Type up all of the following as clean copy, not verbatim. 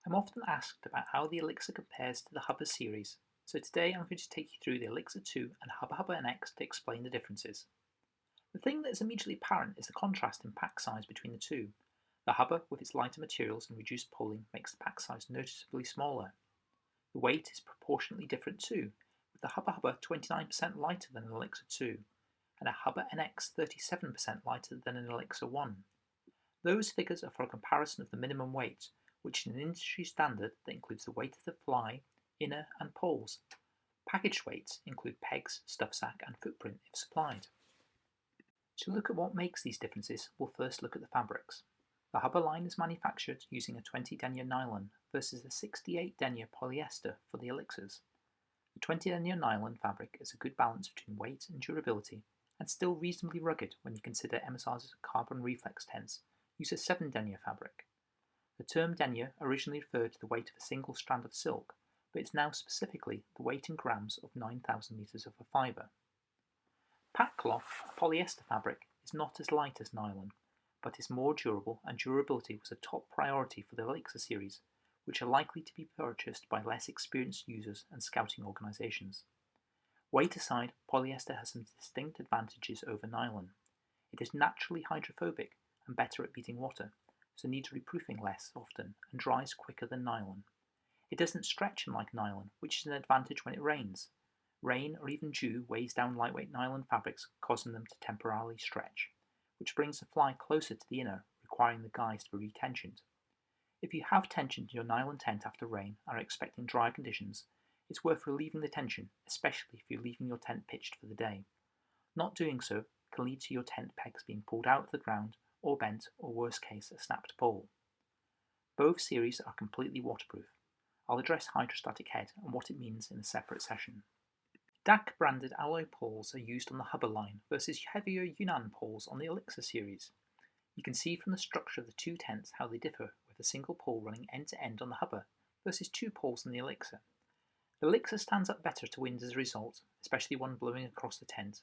I'm often asked about how the Elixir compares to the Hubba series, so today I'm going to take you through the Elixir 2 and Hubba Hubba NX to explain the differences. The thing that is immediately apparent is the contrast in pack size between the two. The Hubba, with its lighter materials and reduced pulling, makes the pack size noticeably smaller. The weight is proportionately different too, with the Hubba Hubba 29% lighter than an Elixir 2, and a Hubba NX 37% lighter than an Elixir 1. Those figures are for a comparison of the minimum weight, which is an industry standard that includes the weight of the fly, inner and poles. Packaged weights include pegs, stuff sack and footprint if supplied. To look at what makes these differences, we'll first look at the fabrics. The Hubba line is manufactured using a 20 denier nylon versus a 68 denier polyester for the Elixirs. The 20 denier nylon fabric is a good balance between weight and durability, and still reasonably rugged when you consider MSR's carbon reflex tents use a 7 denier fabric. The term denier originally referred to the weight of a single strand of silk, but it's now specifically the weight in grams of 9,000 metres of a fibre. Pack cloth, a polyester fabric, is not as light as nylon, but is more durable, and durability was a top priority for the Elixir series, which are likely to be purchased by less experienced users and scouting organisations. Weight aside, polyester has some distinct advantages over nylon. It is naturally hydrophobic and better at beating water, so needs reproofing less often and dries quicker than nylon. It doesn't stretch unlike nylon, which is an advantage when it rains. Rain or even dew weighs down lightweight nylon fabrics, causing them to temporarily stretch, which brings the fly closer to the inner, requiring the guys to be retensioned. If you have tensioned your nylon tent after rain and are expecting dry conditions, it's worth relieving the tension, especially if you're leaving your tent pitched for the day. Not doing so can lead to your tent pegs being pulled out of the ground or bent, or worst case, a snapped pole. Both series are completely waterproof. I'll address hydrostatic head and what it means in a separate session. DAC branded alloy poles are used on the Hubba line versus heavier Yunnan poles on the Elixir series. You can see from the structure of the two tents how they differ, with a single pole running end to end on the Hubba versus two poles in the Elixir. The Elixir stands up better to wind as a result, especially one blowing across the tent.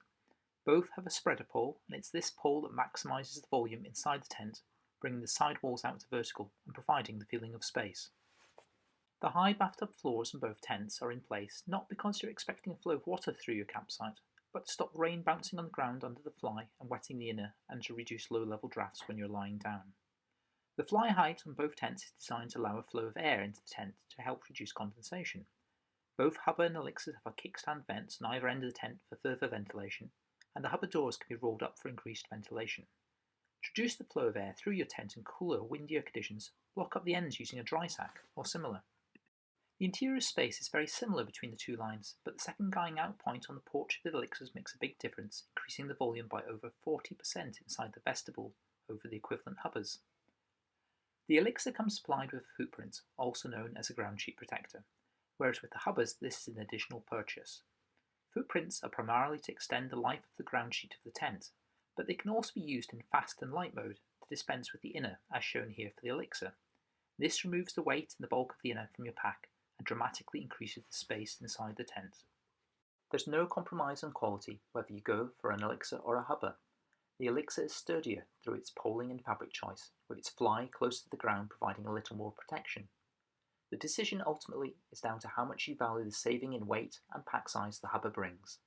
Both have a spreader pole, and it's this pole that maximises the volume inside the tent, bringing the side walls out to vertical and providing the feeling of space. The high bathtub floors in both tents are in place not because you're expecting a flow of water through your campsite, but to stop rain bouncing on the ground under the fly and wetting the inner, and to reduce low-level drafts when you're lying down. The fly height on both tents is designed to allow a flow of air into the tent to help reduce condensation. Both Hubba and Elixir have a kickstand vents on either end of the tent for further ventilation, and the Hubba doors can be rolled up for increased ventilation. To reduce the flow of air through your tent in cooler, windier conditions, block up the ends using a dry sack or similar. The interior space is very similar between the two lines, but the second guying out point on the porch of the Elixirs makes a big difference, increasing the volume by over 40% inside the vestibule over the equivalent Hubbas. The Elixir comes supplied with a footprint, also known as a ground sheet protector, whereas with the Hubbas this is an additional purchase. Footprints are primarily to extend the life of the ground sheet of the tent, but they can also be used in fast and light mode to dispense with the inner, as shown here for the Elixir. This removes the weight and the bulk of the inner from your pack and dramatically increases the space inside the tent. There's no compromise on quality whether you go for an Elixir or a Hubba. The Elixir is sturdier through its poling and fabric choice, with its fly close to the ground providing a little more protection. The decision ultimately is down to how much you value the saving in weight and pack size the Hubba brings.